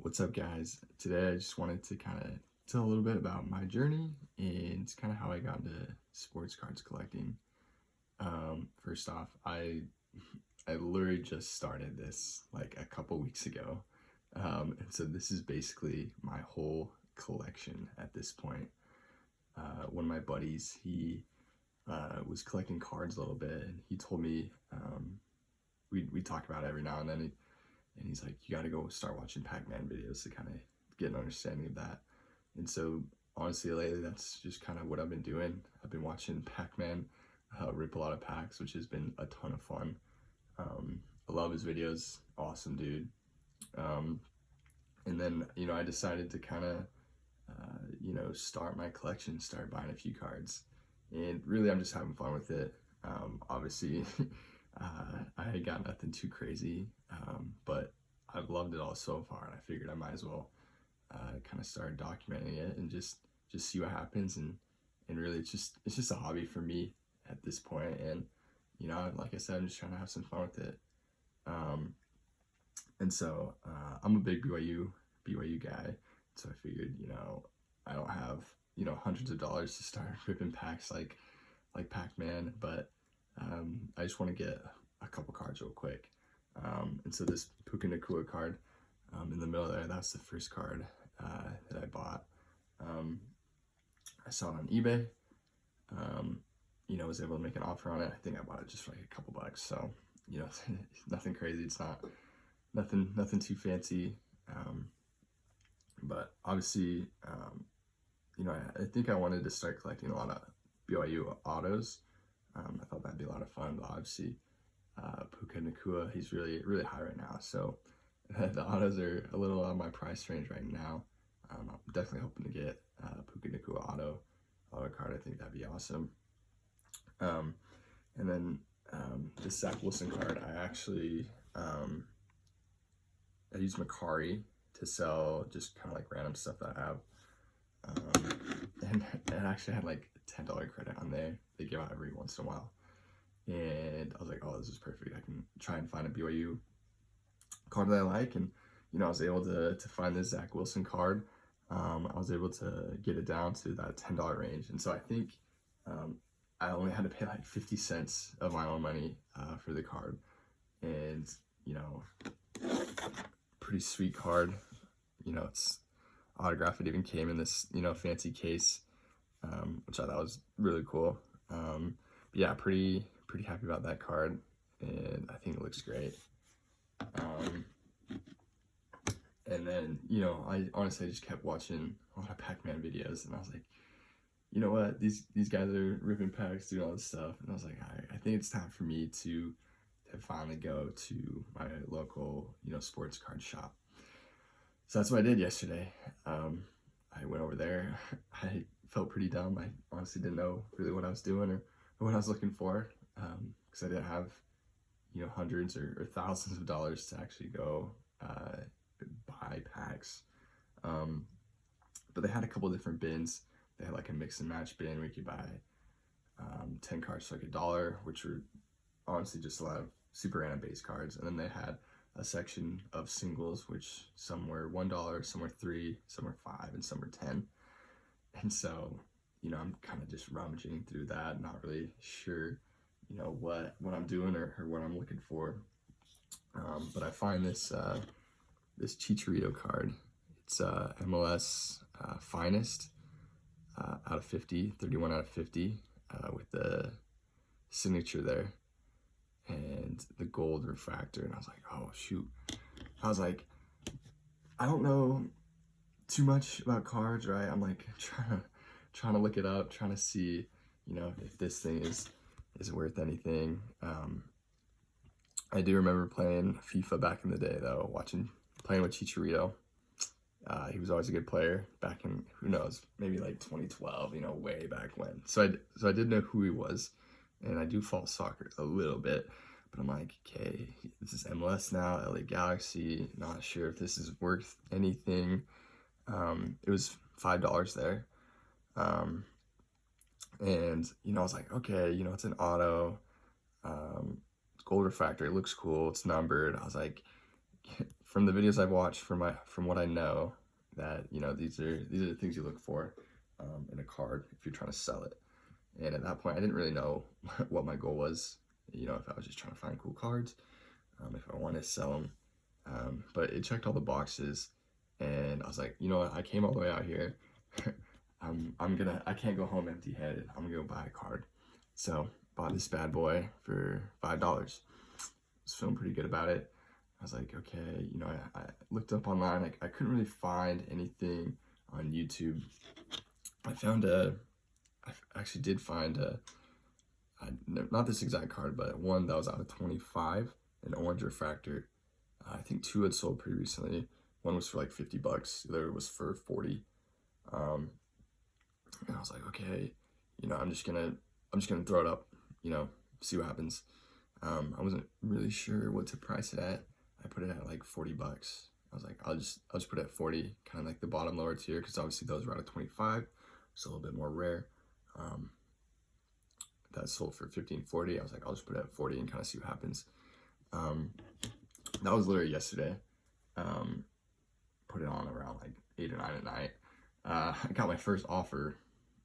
What's up, guys? Today I just wanted to kind of tell a little bit about my journey and kind of how I got into sports cards collecting. First off, I literally just started this like a couple weeks ago, and so this is basically my whole collection at this point. One of my buddies, he was collecting cards a little bit, and he told me we talk about it every now and then. And he's like, you got to go start watching Pac-Man videos to kind of get an understanding of that. And so honestly, lately, that's just kind of what I've been doing. I've been watching Pac-Man rip a lot of packs, which has been a ton of fun. I love his videos. Awesome dude. And then, I decided to kind of, start my collection, start buying a few cards. And really, I'm just having fun with it. Obviously, I got nothing too crazy, but I've loved it all so far, and I figured I might as well kind of start documenting it and just see what happens. And really, it's just a hobby for me at this point. And like I said, I'm just trying to have some fun with it. And so I'm a big BYU guy, so I figured I don't have hundreds of dollars to start ripping packs like Pac-Man, but I just want to get a couple cards real quick. And so this Puka Nacua card in the middle there, that's the first card that I bought. I saw it on eBay. Was able to make an offer on it. I think I bought it just for like a couple bucks. So, nothing crazy. It's not nothing too fancy. But obviously, I think I wanted to start collecting a lot of BYU autos. I thought that'd be a lot of fun, but obviously Puka Nacua, he's really high right now, so the autos are a little out of my price range right now. I'm definitely hoping to get Puka Nacua auto card. I think that'd be awesome. And then this Zach Wilson card, I actually I used Mercari to sell just kind of like random stuff that I have. And it actually had like $10 credit on there. They give out every once in a while. And I was like, oh, this is perfect. I can try and find a BYU card that I like. And, I was able to find this Zach Wilson card. I was able to get it down to that $10 range. And so I think I only had to pay like 50 cents of my own money for the card. And, pretty sweet card. It's autographed. It even came in this, fancy case, which I thought was really cool. But yeah, pretty happy about that card, and I think it looks great. And then, I honestly just kept watching a lot of Pac-Man videos, and I was like, you know what, these guys are ripping packs, doing all this stuff, and I was like, I think it's time for me to finally go to my local, sports card shop. So that's what I did yesterday. I went over there. I felt pretty dumb. I honestly didn't know really what I was doing or what I was looking for, because I didn't have, hundreds or thousands of dollars to actually go buy packs. But they had a couple different bins. They had like a mix and match bin where you could buy 10 cards for like $1, which were honestly just a lot of super random base cards. And then they had a section of singles, which some were $1, some were $3, some were $5, and some were $10. And so, I'm kind of just rummaging through that, not really sure, what I'm doing or what I'm looking for. But I find this Chicharito card. It's MLS Finest out of 50, 31 out of 50, with the signature there and the gold refractor. And I was like, oh shoot. I was like, I don't know too much about cards, right? I'm like trying to look it up, trying to see, if this thing is worth anything. I do remember playing FIFA back in the day though, playing with Chicharito. He was always a good player back in, who knows, maybe like 2012, way back when. So I did know who he was, and I do follow soccer a little bit, but I'm like, okay, this is MLS now, LA Galaxy, not sure if this is worth anything. It was $5 there. And, I was like, okay, it's an auto, gold refractor, it looks cool, it's numbered. I was like, from the videos I've watched, from what I know, that these are the things you look for in a card if you're trying to sell it. And at that point, I didn't really know what my goal was. If I was just trying to find cool cards, if I wanted to sell them. But it checked all the boxes, and I was like, you know what? I came all the way out here. I can't go home empty-handed. I'm gonna go buy a card. So bought this bad boy for $5. Was feeling pretty good about it. I was like, okay, I looked up online. I couldn't really find anything on YouTube. I actually did find not this exact card, but one that was out of 25, an orange refractor. I think 2 had sold pretty recently. One was for like $50. The other was for 40. And I was like, okay, I'm just gonna throw it up, see what happens. I wasn't really sure what to price it at. I put it at like $40. I was like, I'll just put it at 40, kind of like the bottom lower tier, because obviously those were out of 25, so a little bit more rare. That sold for 50 and 40. I was like, I'll just put it at 40 and kind of see what happens. That was literally yesterday. Put it on around like 8 or 9 at night. I got my first offer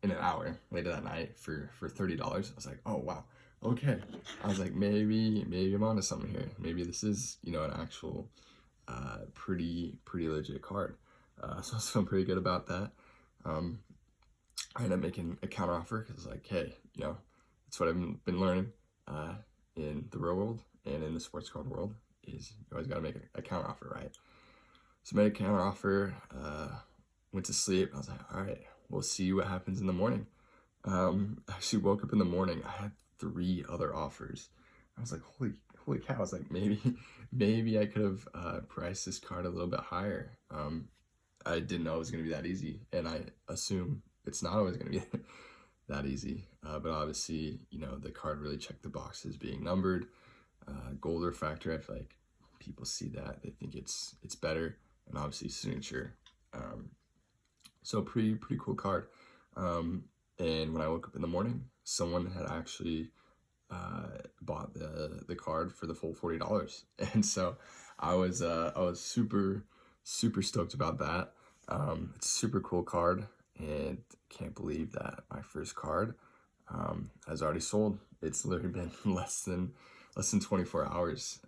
in an hour later that night for $30. I was like, oh wow, okay. I was like, maybe I'm onto something here. Maybe this is an actual pretty legit card. So I was feeling pretty good about that. I ended up making a counter offer because I was like, hey, that's what I've been learning in the real world and in the sports card world, is you always got to make a counter offer, right? So I made a counter offer, went to sleep. I was like, all right, we'll see what happens in the morning. Actually woke up in the morning. I had 3 other offers. I was like, holy cow. I was like, maybe I could have priced this card a little bit higher. I didn't know it was going to be that easy, and I assume it's not always going to be that easy. But obviously, the card really checked the boxes, being numbered, gold refractor. I feel like people see that, they think it's better, and obviously signature. So pretty cool card. And when I woke up in the morning, someone had actually bought the card for the full $40, and so I was super stoked about that. It's a super cool card, and can't believe that my first card has already sold. It's literally been less than 24 hours,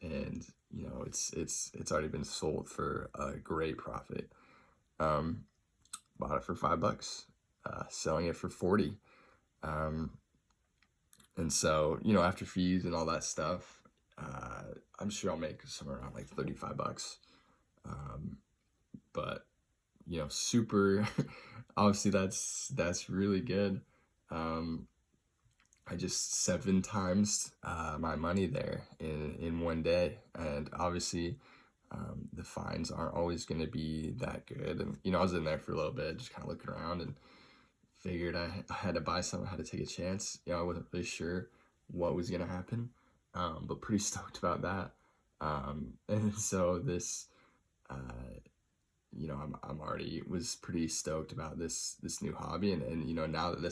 and it's already been sold for a great profit. Bought it for $5, selling it for 40. And so, after fees and all that stuff, I'm sure I'll make somewhere around like $35. But super, obviously that's really good. I just 7 times my money there in one day, and obviously the fines aren't always going to be that good. And I was in there for a little bit, just kind of looking around, and figured I had to buy something, I had to take a chance. I wasn't really sure what was going to happen, but pretty stoked about that. And so this, I'm already was pretty stoked about this new hobby, and now that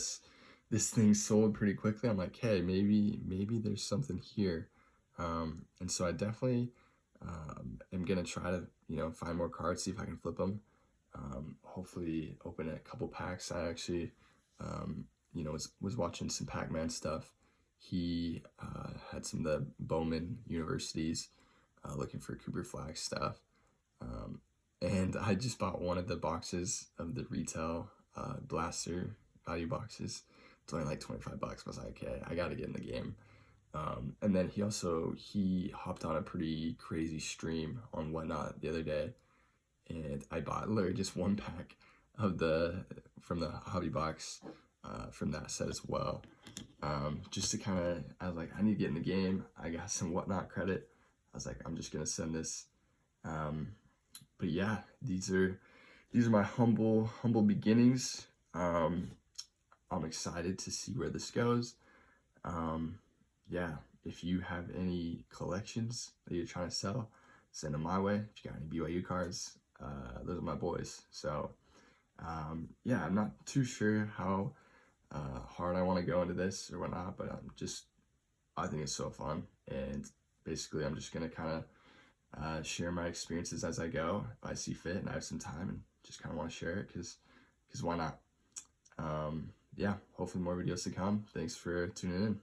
this thing sold pretty quickly, I'm like, hey, maybe there's something here. And so I definitely am gonna try to find more cards, see if I can flip them. Hopefully open a couple packs. I actually was watching some Pac-Man stuff. He had some of the Bowman universities looking for Cooper Flag stuff. And I just bought one of the boxes of the retail blaster value boxes. It's only like $25. I was like, okay, I gotta get in the game. And then he hopped on a pretty crazy stream on Whatnot the other day, and I bought literally just 1 pack from the hobby box from that set as well. Just to I was like, I need to get in the game. I got some Whatnot credit. I was like, I'm just gonna send this. But yeah, these are my humble beginnings. I'm excited to see where this goes. Yeah, if you have any collections that you're trying to sell, send them my way. If you got any BYU cards, those are my boys. So yeah, I'm not too sure how hard I want to go into this or whatnot, but I think it's so fun. And basically I'm just gonna kind share my experiences as I go if I see fit and I have some time and just kind of want to share it because why not? Yeah, hopefully more videos to come. Thanks for tuning in.